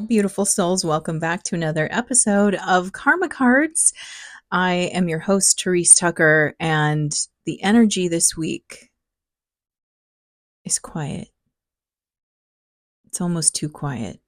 beautiful souls. Welcome back to another episode of Karma Cards. I am your host, Therese Tucker, and the energy this week is quiet. It's almost too quiet.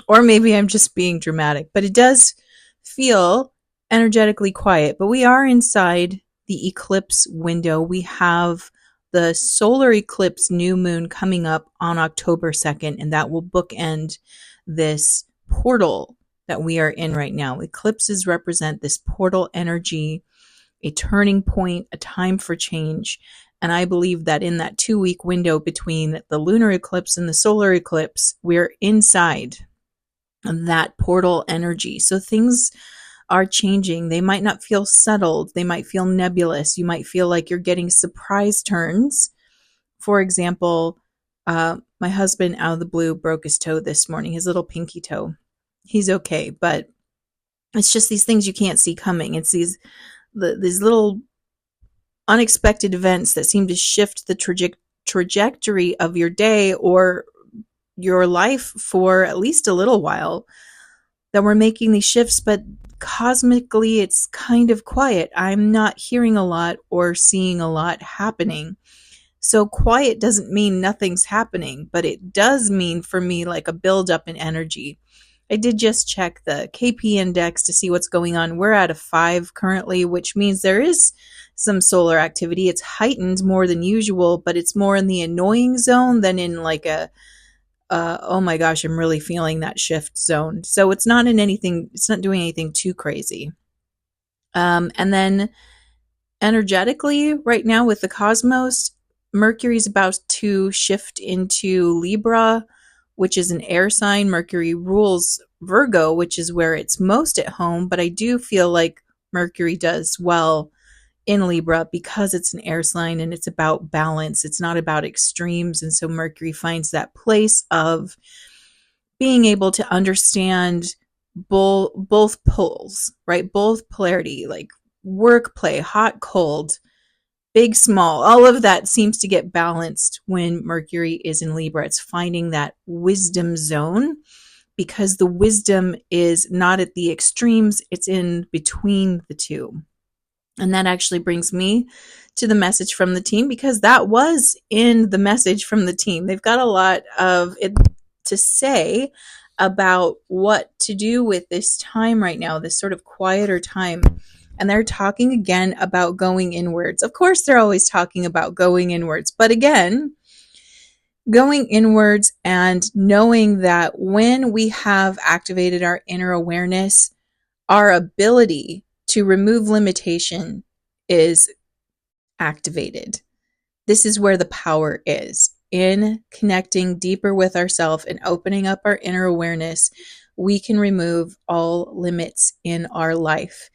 Or maybe I'm just being dramatic, but it does feel energetically quiet. But we are inside the eclipse window. We have the solar eclipse new moon coming up on October 2nd, and that will bookend this portal that we are in right now. Eclipses represent this portal energy, a turning point, a time for change. And I believe that in that 2-week window between the lunar eclipse and the solar eclipse, we're inside that portal energy. So things are changing. They might not feel settled. They might feel nebulous. You might feel like you're getting surprise turns. For example, my husband out of the blue broke his toe this morning, his little pinky toe. He's okay, but it's just these things you can't see coming. It's these little unexpected events that seem to shift the trajectory of your day or your life for at least a little while, that we're making these shifts, but cosmically it's kind of quiet. I'm not hearing a lot or seeing a lot happening. So quiet doesn't mean nothing's happening, but it does mean for me like a buildup in energy. I did just check the KP index to see what's going on. We're at a 5 currently, which means there is some solar activity. It's heightened more than usual, but it's more in the annoying zone than in like a oh my gosh, I'm really feeling that shift zone. So it's not doing anything too crazy. And then energetically right now with the cosmos, Mercury's about to shift into Libra, which is an air sign. Mercury rules Virgo, which is where it's most at home. But I do feel like Mercury does well in Libra because it's an air sign and it's about balance. It's not about extremes. And so Mercury finds that place of being able to understand both poles, right? Both polarity, like work, play, hot, cold, big, small, all of that seems to get balanced when Mercury is in Libra. It's finding that wisdom zone because the wisdom is not at the extremes. It's in between the two. And that actually brings me to the message from the team, because that was in the message from the team. They've got a lot of it to say about what to do with this time right now, this sort of quieter time. And they're talking again about going inwards. Of course, they're always talking about going inwards. But again, going inwards and knowing that when we have activated our inner awareness, our ability to remove limitation is activated. This is where the power is. In connecting deeper with ourselves and opening up our inner awareness, we can remove all limits in our life.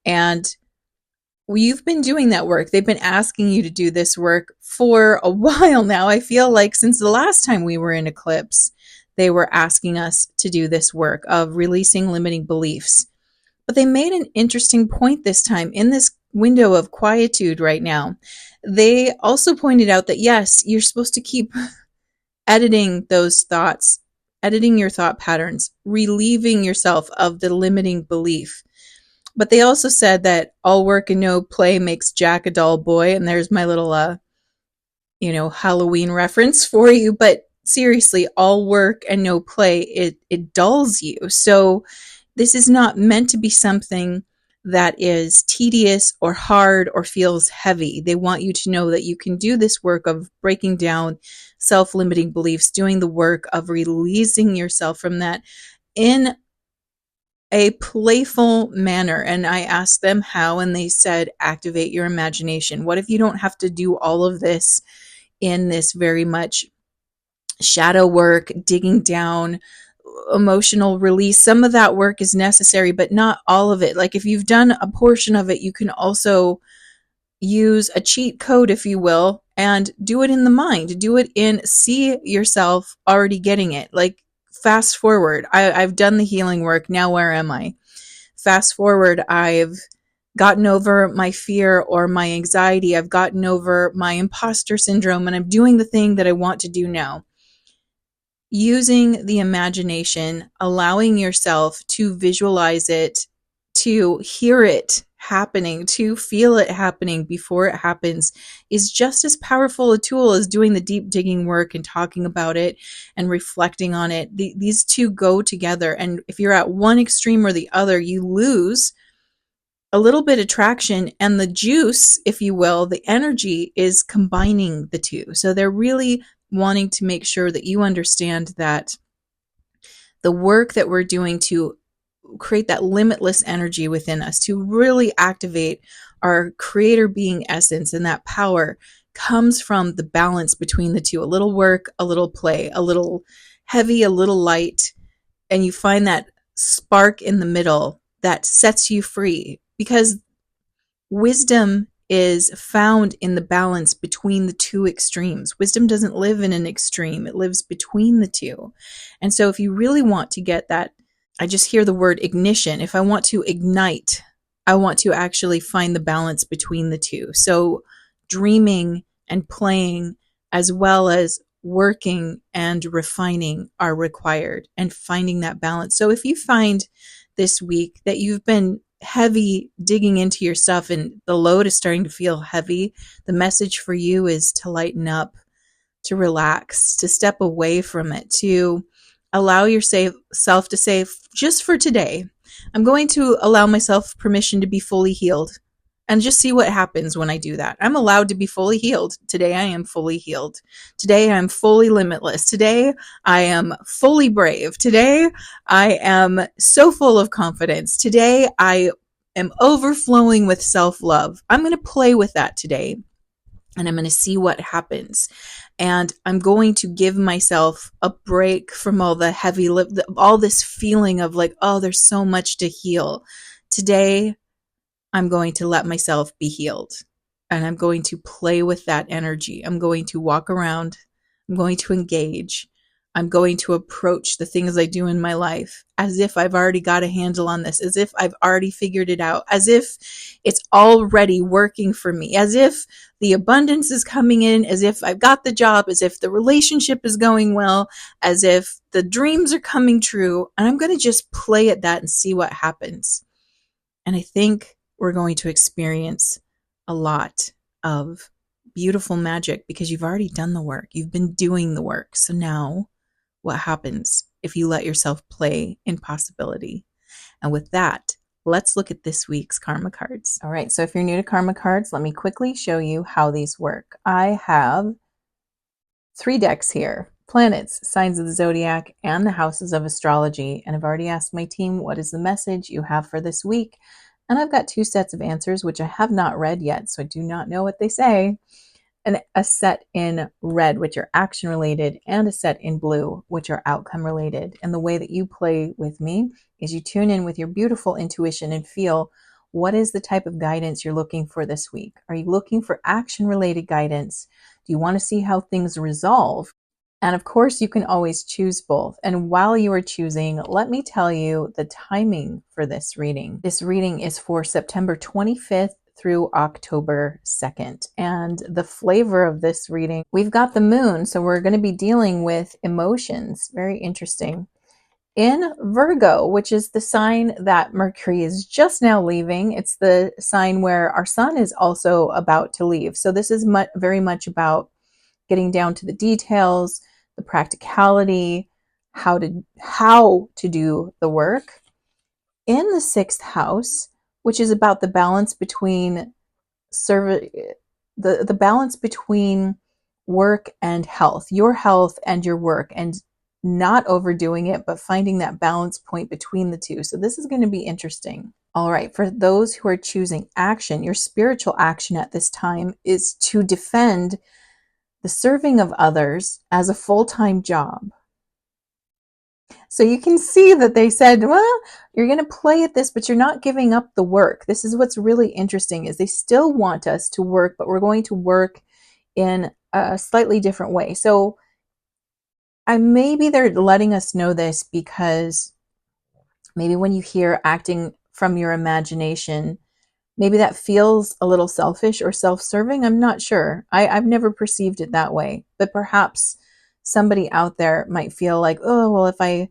And you've been doing that work. They've been asking you to do this work for a while now. I feel like since the last time we were in eclipse, they were asking us to do this work of releasing limiting beliefs. But they made an interesting point this time in this window of quietude right now. They also pointed out that, yes, you're supposed to keep editing those thoughts, editing your thought patterns, relieving yourself of the limiting belief. But they also said that all work and no play makes Jack a dull boy. And there's my little, Halloween reference for you. But seriously, all work and no play, it dulls you. So this is not meant to be something that is tedious or hard or feels heavy. They want you to know that you can do this work of breaking down self-limiting beliefs, doing the work of releasing yourself from that in a playful manner. And I asked them how, and they said, activate your imagination. What if you don't have to do all of this in this very much shadow work, digging down, emotional release? Some of that work is necessary, but not all of it. Like if you've done a portion of it, you can also use a cheat code, if you will, and do it in the mind. Do it in, see yourself already getting it. Like fast forward. I've done the healing work. Now where am I? Fast forward. I've gotten over my fear or my anxiety. I've gotten over my imposter syndrome, and I'm doing the thing that I want to do now. using the imagination, allowing yourself to visualize it, to hear it happening, to feel it happening before it happens, is just as powerful a tool as doing the deep digging work and talking about it and reflecting on it. These two go together. And if you're at one extreme or the other, you lose a little bit of traction, and the juice, if you will, the energy is combining the two. So they're really wanting to make sure that you understand that the work that we're doing to create that limitless energy within us, to really activate our creator being essence and that power, comes from the balance between the two. A little work, a little play, a little heavy, a little light, and you find that spark in the middle that sets you free, because wisdom is found in the balance between the two extremes. Wisdom doesn't live in an extreme, it lives between the two. And so if you really want to get that, I just hear the word ignition. If I want to ignite, I want to actually find the balance between the two. So dreaming and playing, as well as working and refining, are required, and finding that balance. So if you find this week that you've been heavy digging into your stuff and the load is starting to feel heavy, the message for you is to lighten up, to relax, to step away from it, to allow yourself to say, just for today, I'm going to allow myself permission to be fully healed, and just see what happens when I do that. I'm allowed to be fully healed. Today I am fully healed. Today I'm fully limitless. Today I am fully brave. Today I am so full of confidence. Today I am overflowing with self-love. I'm going to play with that today, and I'm going to see what happens. And I'm going to give myself a break from all the heavy all this feeling of like, oh, there's so much to heal. Today I'm going to let myself be healed, and I'm going to play with that energy. I'm going to walk around. I'm going to engage. I'm going to approach the things I do in my life as if I've already got a handle on this, as if I've already figured it out, as if it's already working for me, as if the abundance is coming in, as if I've got the job, as if the relationship is going well, as if the dreams are coming true. And I'm going to just play at that and see what happens. And I think we're going to experience a lot of beautiful magic, because you've already done the work. You've been doing the work. So now what happens if you let yourself play in possibility? And with that, let's look at this week's karma cards. All right, so if you're new to karma cards, let me quickly show you how these work. I have 3 decks here: planets, signs of the zodiac, and the houses of astrology. And I've already asked my team, what is the message you have for this week? And I've got 2 sets of answers, which I have not read yet, so I do not know what they say. And a set in red, which are action related, and a set in blue, which are outcome related. And the way that you play with me is you tune in with your beautiful intuition and feel, what is the type of guidance you're looking for this week? Are you looking for action related guidance? Do you want to see how things resolve? And of course, you can always choose both. And while you are choosing, let me tell you the timing for this reading. This reading is for September 25th through October 2nd. And the flavor of this reading, we've got the moon, so we're going to be dealing with emotions. Very interesting. In Virgo, which is the sign that Mercury is just now leaving. It's the sign where our sun is also about to leave. So this is very much about getting down to the details, the practicality, how to do the work. In the 6th house, which is about the balance between the balance between work and health, your health and your work, and not overdoing it, but finding that balance point between the two. So this is going to be interesting. All right, for those who are choosing action, your spiritual action at this time is to defend the serving of others as a full-time job. So you can see that they said, well, you're going to play at this, but you're not giving up the work. This is what's really interesting, is they still want us to work, but we're going to work in a slightly different way. So maybe they're letting us know this because maybe when you hear acting from your imagination, maybe that feels a little selfish or self-serving. I'm not sure. I've never perceived it that way, but perhaps somebody out there might feel like, oh, well, if I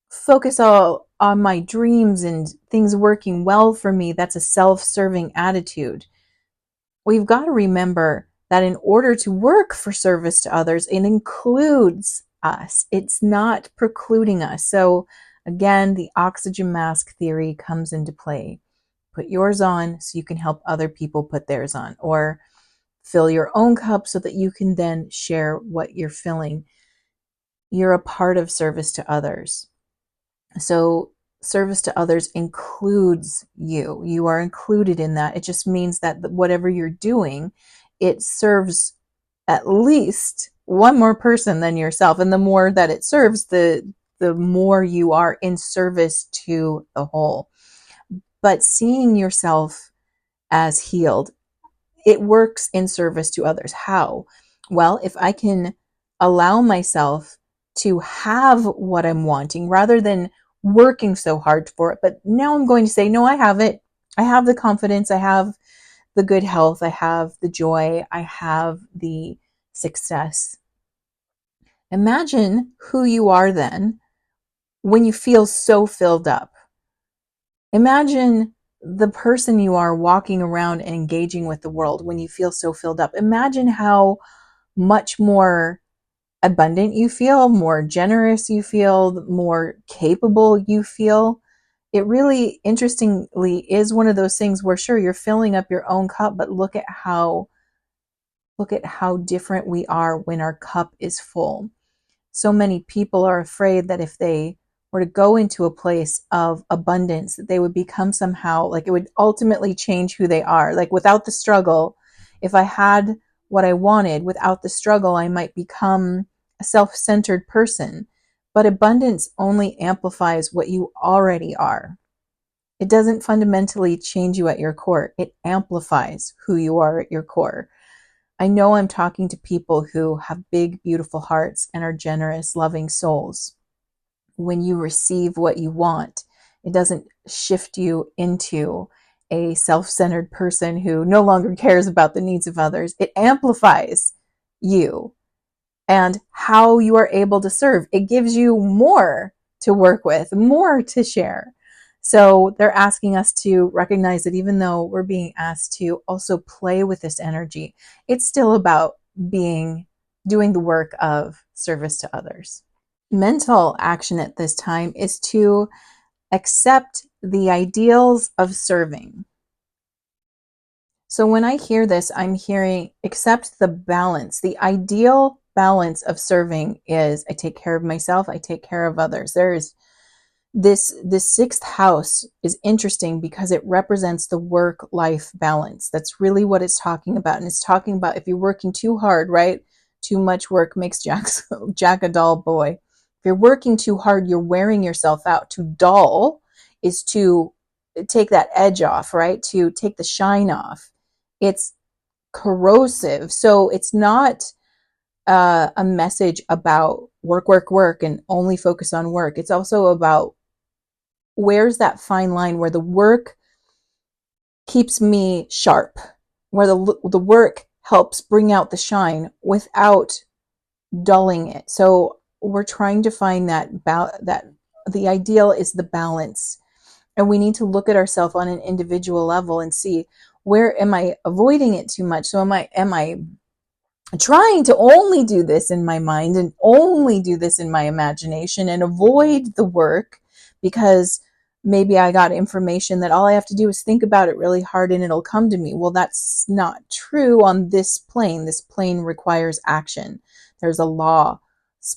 focus all on my dreams and things working well for me, that's a self-serving attitude. We've got to remember that in order to work for service to others, it includes us. It's not precluding us. So again, the oxygen mask theory comes into play. Put yours on so you can help other people put theirs on, or fill your own cup so that you can then share what you're filling. You're a part of service to others. So service to others includes you. You are included in that. It just means that whatever you're doing, it serves at least one more person than yourself. And the more that it serves, the more you are in service to the whole. But seeing yourself as healed, it works in service to others. How? Well, if I can allow myself to have what I'm wanting rather than working so hard for it, but now I'm going to say, no, I have it. I have the confidence. I have the good health. I have the joy. I have the success. Imagine who you are then when you feel so filled up. Imagine the person you are walking around and engaging with the world when you feel so filled up. Imagine how much more abundant you feel, more generous you feel, more capable you feel. It really, interestingly, is one of those things where sure, you're filling up your own cup, but look at how different we are when our cup is full. So many people are afraid that if they were to go into a place of abundance, that they would become somehow, like it would ultimately change who they are. Like without the struggle, if I had what I wanted without the struggle, I might become a self-centered person. But abundance only amplifies what you already are. It doesn't fundamentally change you at your core. It amplifies who you are at your core. I know I'm talking to people who have big, beautiful hearts and are generous, loving souls. When you receive what you want, it doesn't shift you into a self-centered person who no longer cares about the needs of others. It amplifies you and how you are able to serve. It gives you more to work with, more to share. So they're asking us to recognize that even though we're being asked to also play with this energy, it's still about doing the work of service to others. Mental action at this time is to accept the ideals of serving. So when I hear this, I'm hearing accept the balance. The ideal balance of serving is I take care of myself, I take care of others. There is this sixth house is interesting because it represents the work-life balance. That's really what it's talking about. And it's talking about if you're working too hard, right? Too much work makes Jack a dull boy. If you're working too hard, you're wearing yourself out. To dull is to take that edge off, right? To take the shine off. It's corrosive. So it's not a message about work, work, work, and only focus on work. It's also about where's that fine line where the work keeps me sharp, where the work helps bring out the shine without dulling it. So we're trying to find that the ideal is the balance. And we need to look at ourselves on an individual level and see, where am I avoiding it too much? So am I trying to only do this in my mind and only do this in my imagination and avoid the work because maybe I got information that all I have to do is think about it really hard and it'll come to me. Well, that's not true on this plane. This plane requires action. There's a law,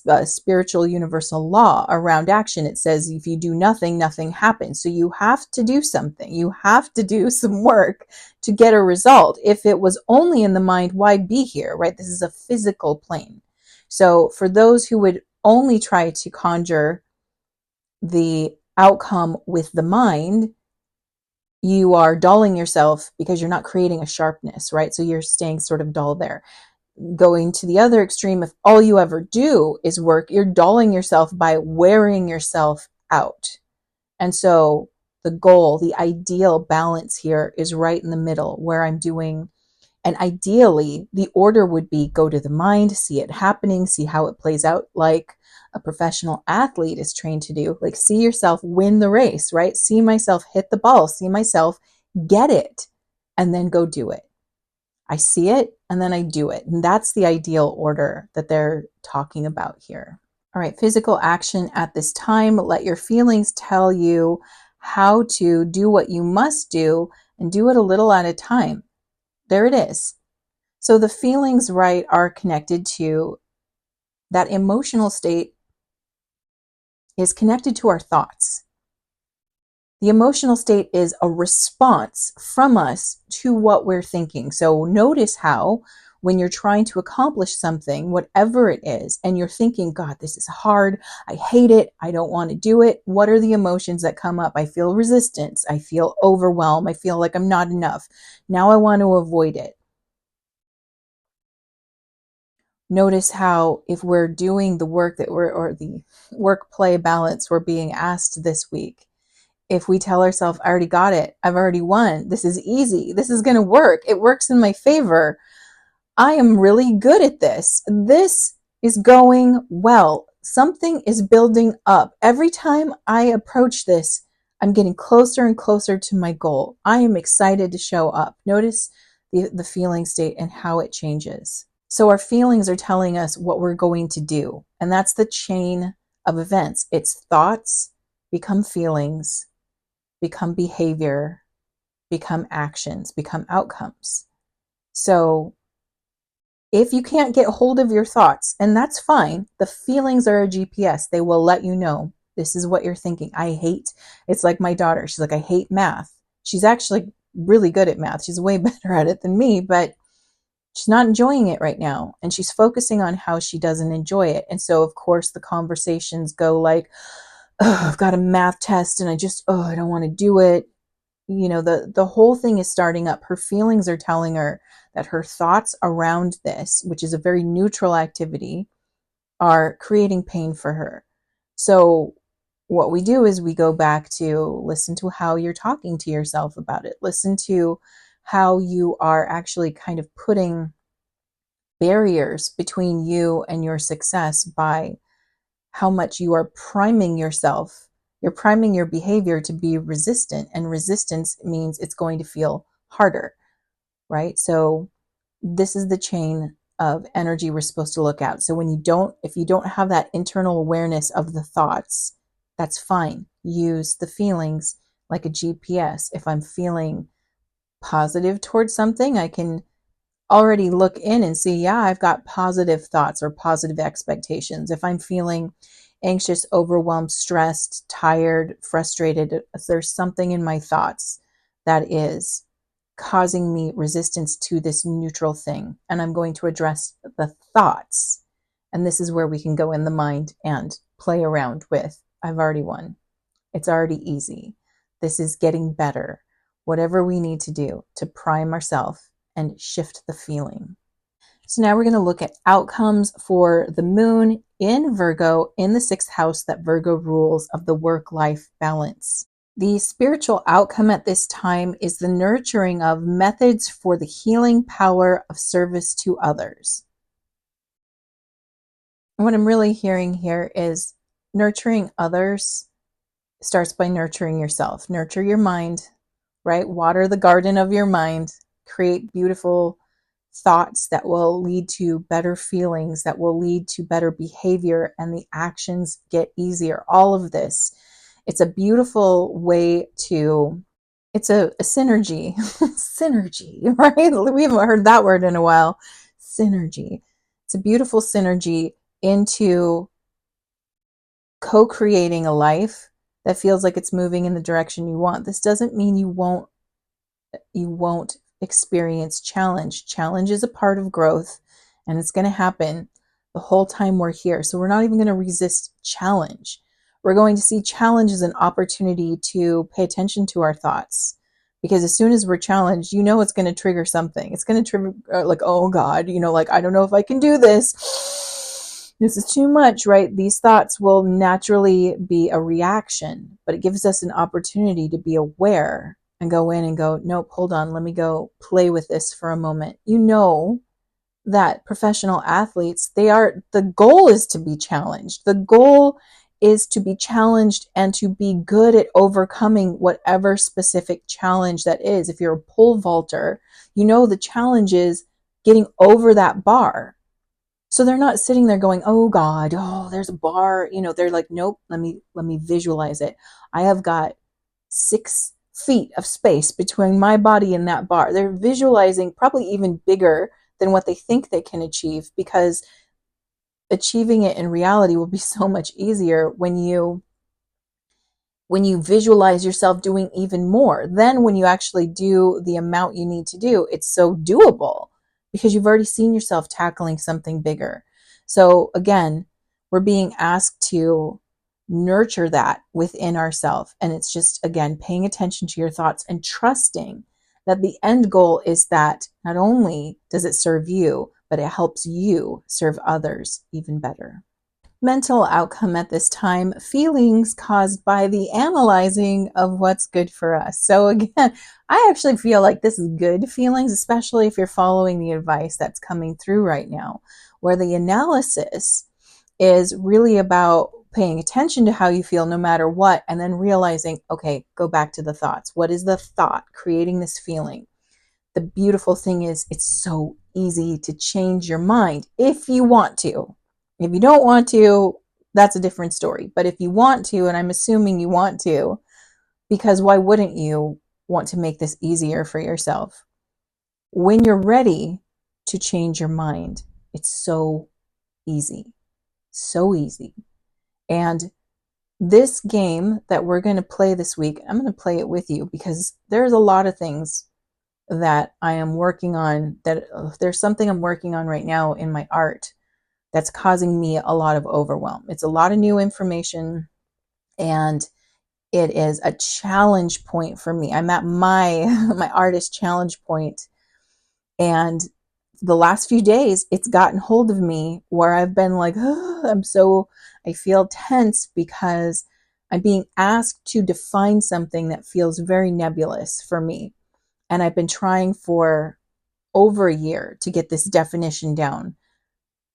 a spiritual universal law around action. It says if you do nothing, nothing happens. So you have to do something. You have to do some work to get a result. If it was only in the mind, why be here, right? This is a physical plane. So for those who would only try to conjure the outcome with the mind, you are dulling yourself because you're not creating a sharpness, right? So you're staying sort of dull there. Going to the other extreme, if all you ever do is work, you're dulling yourself by wearing yourself out. And so the goal, the ideal balance here is right in the middle, where I'm doing And ideally, the order would be go to the mind, see it happening, see how it plays out, like a professional athlete is trained to do. Like, see yourself win the race, right? See myself hit the ball, see myself get it, and then go do it. I see it and then I do it. And that's the ideal order that they're talking about here. All right, physical action at this time. Let your feelings tell you how to do what you must do, and do it a little at a time. There it is. So the feelings, right, are connected to that emotional state, is connected to our thoughts. The emotional state is a response from us to what we're thinking. So notice how when you're trying to accomplish something, whatever it is, and you're thinking, God, this is hard. I hate it. I don't want to do it. What are the emotions that come up? I feel resistance. I feel overwhelmed. I feel like I'm not enough. Now I want to avoid it. Notice how if we're doing the work that or the work-play balance we're being asked this week, if we tell ourselves, I already got it, I've already won, this is easy, this is going to work, it works in my favor, I am really good at this, this is going well, something is building up. Every time I approach this, I'm getting closer and closer to my goal. I am excited to show up. Notice the feeling state and how it changes. So our feelings are telling us what we're going to do. And that's the chain of events. It's thoughts become feelings, become behavior, become actions, become outcomes. So if you can't get hold of your thoughts, and that's fine, the feelings are a GPS. They will let you know this is what you're thinking. It's like my daughter. She's like, I hate math. She's actually really good at math. She's way better at it than me, but she's not enjoying it right now. And she's focusing on how she doesn't enjoy it. And so, of course, the conversations go like, oh, I've got a math test and I don't want to do it. You know, the whole thing is starting up. Her feelings are telling her that her thoughts around this, which is a very neutral activity, are creating pain for her. So what we do is we go back to listen to how you're talking to yourself about it. Listen to how you are actually kind of putting barriers between you and your success by how much you are priming yourself. You're priming your behavior to be resistant, and resistance means it's going to feel harder, right? So this is the chain of energy we're supposed to look at. So if you don't have that internal awareness of the thoughts, that's fine. Use the feelings like a GPS. If I'm feeling positive towards something, I can already look in and see, yeah, I've got positive thoughts or positive expectations. If I'm feeling anxious, overwhelmed, stressed, tired, frustrated, there's something in my thoughts that is causing me resistance to this neutral thing. And I'm going to address the thoughts. And this is where we can go in the mind and play around with, I've already won. It's already easy. This is getting better. Whatever we need to do to prime ourselves and shift the feeling. So now we're going to look at outcomes for the moon in Virgo in the 6th house that Virgo rules of the work-life balance. The spiritual outcome at this time is the nurturing of methods for the healing power of service to others. And what I'm really hearing here is nurturing others starts by nurturing yourself. Nurture your mind, right? Water the garden of your mind. Create beautiful thoughts that will lead to better feelings, that will lead to better behavior, and the actions get easier. All of this. It's a beautiful way it's a synergy. Synergy, right? We haven't heard that word in a while. Synergy. It's a beautiful synergy into co-creating a life that feels like it's moving in the direction you want. This doesn't mean you won't experience challenge. Challenge is a part of growth, and it's going to happen the whole time we're here. So we're not even going to resist challenge. We're going to see challenge as an opportunity to pay attention to our thoughts, because as soon as we're challenged, it's going to trigger something. It's going to trigger like, oh God, like, I don't know if I can do this. This is too much, right? These thoughts will naturally be a reaction, but it gives us an opportunity to be aware and go in and go, nope, hold on, let me go play with this for a moment. You know that professional athletes, the goal is to be challenged. The goal is to be challenged and to be good at overcoming whatever specific challenge that is. If you're a pole vaulter, you know the challenge is getting over that bar. So they're not sitting there going, oh God, oh, there's a bar. They're like, nope, let me visualize it. I have got 6 feet of space between my body and that bar. They're visualizing probably even bigger than what they think they can achieve, because achieving it in reality will be so much easier when you visualize yourself doing even more. Then when you actually do the amount you need to do, it's so doable because you've already seen yourself tackling something bigger. So again, we're being asked to nurture that within ourselves. And it's just, again, paying attention to your thoughts and trusting that the end goal is that not only does it serve you, but it helps you serve others even better. Mental outcome at this time, feelings caused by the analyzing of what's good for us. So again, I actually feel like this is good feelings, especially if you're following the advice that's coming through right now, where the analysis is really about paying attention to how you feel no matter what, and then realizing, okay, go back to the thoughts. What is the thought creating this feeling? The beautiful thing is it's so easy to change your mind if you want to. If you don't want to, that's a different story. But if you want to, and I'm assuming you want to, because why wouldn't you want to make this easier for yourself? When you're ready to change your mind, it's so easy. So easy. And this game that we're going to play this week, I'm going to play it with you because there's a lot of things that I am working on, that there's something I'm working on right now in my art that's causing me a lot of overwhelm. It's a lot of new information and it is a challenge point for me. I'm at my artist challenge point, and the last few days it's gotten hold of me where I've been like, oh, I feel tense because I'm being asked to define something that feels very nebulous for me. And I've been trying for over a year to get this definition down.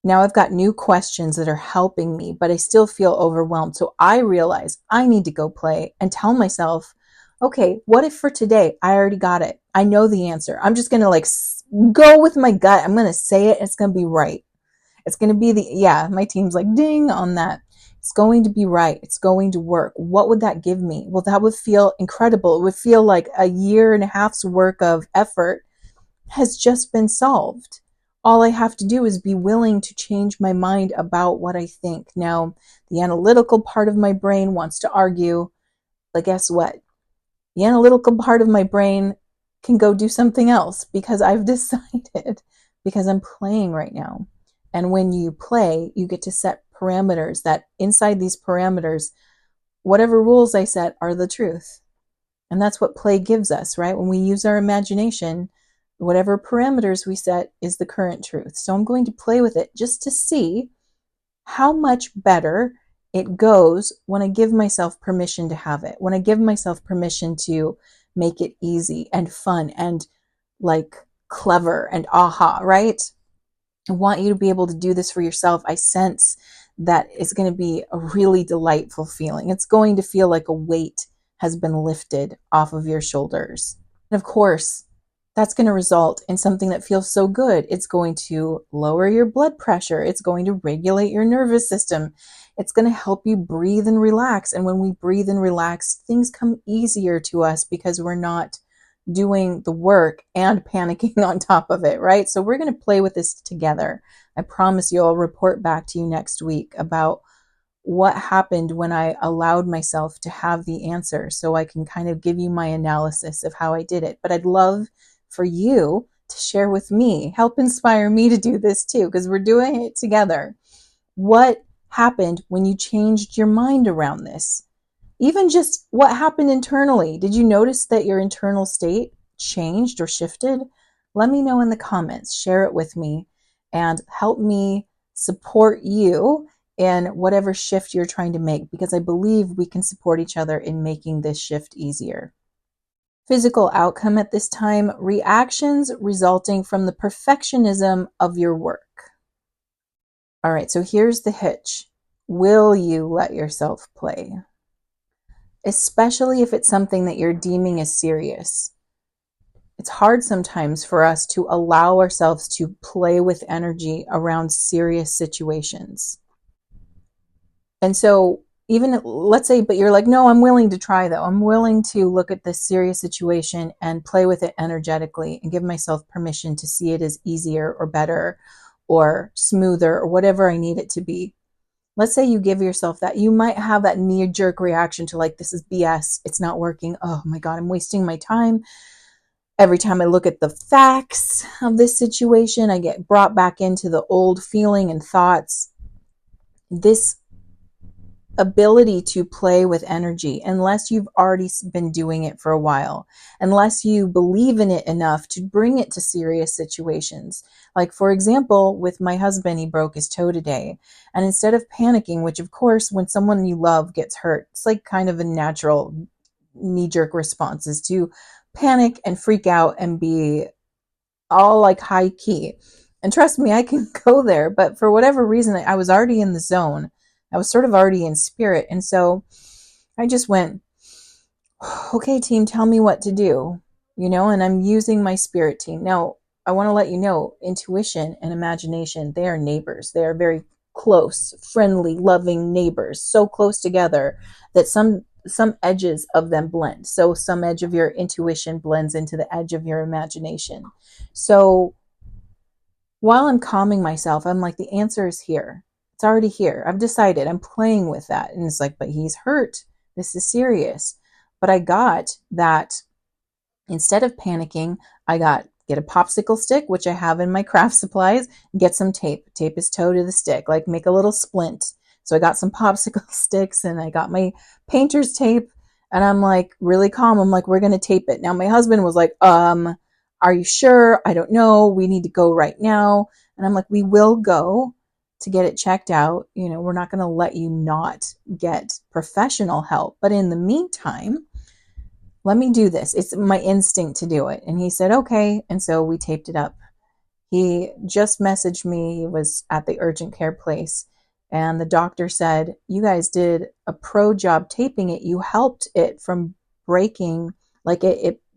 Now I've got new questions that are helping me, but I still feel overwhelmed. So I realize I need to go play and tell myself, okay, what if for today I already got it? I know the answer. I'm just going to go with my gut. I'm going to say it. It's going to be right. It's going to be my team's like, ding on that. It's going to be right. It's going to work. What would that give me? Well, that would feel incredible. It would feel like a year and a half's work of effort has just been solved. All I have to do is be willing to change my mind about what I think. Now, the analytical part of my brain wants to argue, but guess what? The analytical part of my brain can go do something else because I've decided, because I'm playing right now. And when you play, you get to set parameters that inside these parameters, whatever rules I set are the truth. And that's what play gives us, right? When we use our imagination, whatever parameters we set is the current truth. So I'm going to play with it just to see how much better it goes when I give myself permission to have it, when I give myself permission to make it easy and fun and like clever and aha, right? I want you to be able to do this for yourself. I sense that it's going to be a really delightful feeling. It's going to feel like a weight has been lifted off of your shoulders. And of course, that's going to result in something that feels so good. It's going to lower your blood pressure. It's going to regulate your nervous system. It's going to help you breathe and relax. And when we breathe and relax, things come easier to us because we're not doing the work and panicking on top of it, right? So we're going to play with this together. I promise you I'll report back to you next week about what happened when I allowed myself to have the answer, so I can kind of give you my analysis of how I did it. But I'd love for you to share with me, help inspire me to do this too, because we're doing it together. What happened when you changed your mind around this? Even just what happened internally. Did you notice that your internal state changed or shifted? Let me know in the comments. Share it with me and help me support you in whatever shift you're trying to make, because I believe we can support each other in making this shift easier. Physical outcome at this time, reactions resulting from the perfectionism of your work. All right, so here's the hitch. Will you let yourself play? Especially if it's something that you're deeming as serious. It's hard sometimes for us to allow ourselves to play with energy around serious situations. And so even let's say, but you're like, no, I'm willing to try though. I'm willing to look at this serious situation and play with it energetically and give myself permission to see it as easier or better or smoother or whatever I need it to be. Let's say you give yourself that. You might have that knee-jerk reaction to like, this is BS. It's not working. Oh my God, I'm wasting my time. Every time I look at the facts of this situation, I get brought back into the old feeling and thoughts. This ability to play with energy, unless you've already been doing it for a while, unless you believe in it enough to bring it to serious situations. Like, for example, with my husband, he broke his toe today. And instead of panicking, which of course, when someone you love gets hurt, it's like kind of a natural knee-jerk response is to panic and freak out and be all like high key. And trust me, I can go there. But for whatever reason, I was already in the zone. I was sort of already in spirit. And so I just went, okay, team, tell me what to do, and I'm using my spirit team. Now, I want to let you know, intuition and imagination, they are neighbors. They are very close, friendly, loving neighbors, so close together that some edges of them blend. So some edge of your intuition blends into the edge of your imagination. So while I'm calming myself, I'm like, the answer is here. It's already here. I've decided. I'm playing with that. And it's like, but he's hurt. This is serious. But I got that instead of panicking, get a popsicle stick, which I have in my craft supplies, get some tape. Tape his toe to the stick, like make a little splint. So I got some popsicle sticks and I got my painter's tape and I'm like really calm. I'm like, we're going to tape it. Now my husband was like, are you sure? I don't know. We need to go right now. And I'm like, we will go to get it checked out. We're not going to let you not get professional help. But in the meantime, let me do this. It's my instinct to do it. And he said, okay. And so we taped it up. He just messaged me. He was at the urgent care place. And the doctor said, you guys did a pro job taping it. You helped it from breaking, like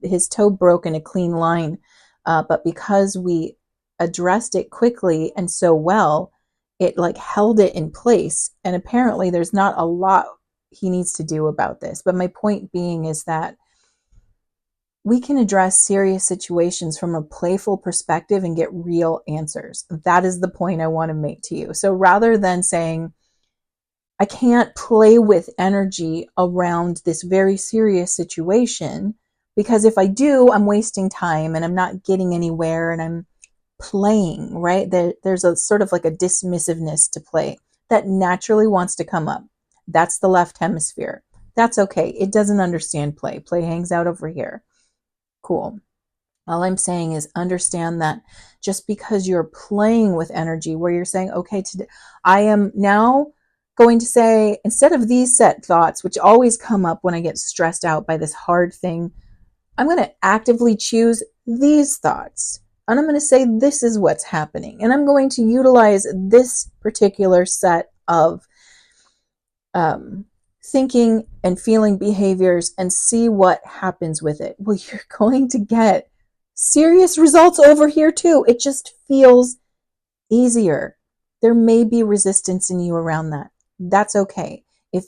his toe broke in a clean line. But because we addressed it quickly and so well, it like held it in place. And apparently there's not a lot he needs to do about this. But my point being is that we can address serious situations from a playful perspective and get real answers. That is the point I want to make to you. So rather than saying, I can't play with energy around this very serious situation, because if I do, I'm wasting time and I'm not getting anywhere and I'm playing, right? There's a sort of like a dismissiveness to play that naturally wants to come up. That's the left hemisphere. That's okay. It doesn't understand play. Play hangs out over here. Cool. All I'm saying is understand that just because you're playing with energy where you're saying, okay, today I am now going to say, instead of these set thoughts, which always come up when I get stressed out by this hard thing, I'm going to actively choose these thoughts. And I'm going to say, this is what's happening. And I'm going to utilize this particular set of thinking and feeling behaviors and see what happens with it. Well, you're going to get serious results over here too. It just feels easier. There may be resistance in you around that. That's okay. If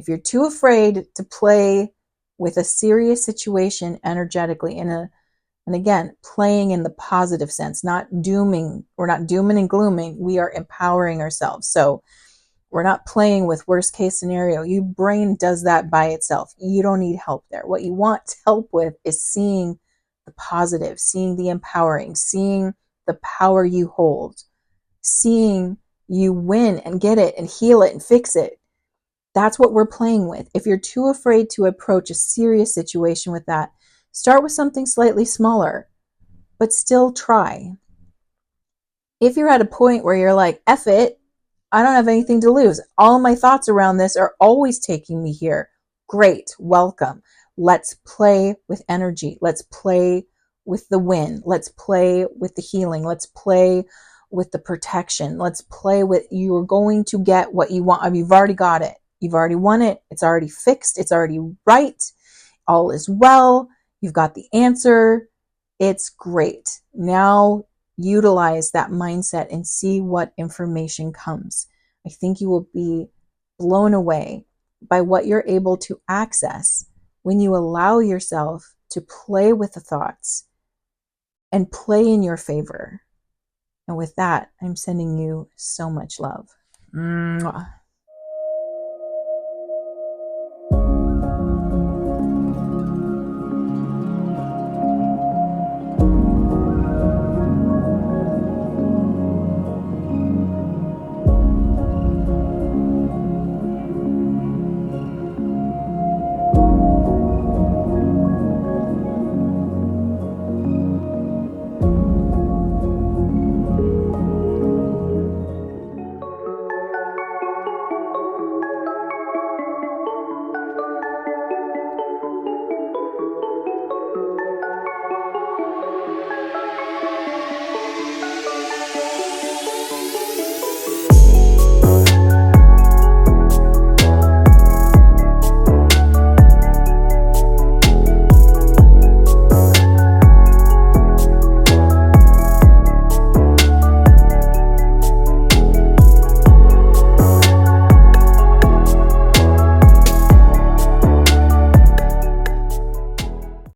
you're too afraid to play with a serious situation energetically and again, playing in the positive sense, not dooming. We're not dooming and glooming. We are empowering ourselves. So we're not playing with worst case scenario. Your brain does that by itself. You don't need help there. What you want help with is seeing the positive, seeing the empowering, seeing the power you hold, seeing you win and get it and heal it and fix it. That's what we're playing with. If you're too afraid to approach a serious situation with that, start with something slightly smaller, but still try. If you're at a point where you're like, F it, I don't have anything to lose. All my thoughts around this are always taking me here. Great, welcome. Let's play with energy. Let's play with the win. Let's play with the healing. Let's play with the protection. Let's play with, you're going to get what you want. I mean, you've already got it. You've already won it. It's already fixed. It's already right. All is well. You've got the answer. It's great. Now utilize that mindset and see what information comes. I think you will be blown away by what you're able to access when you allow yourself to play with the thoughts and play in your favor. And with that, I'm sending you so much love. Mwah.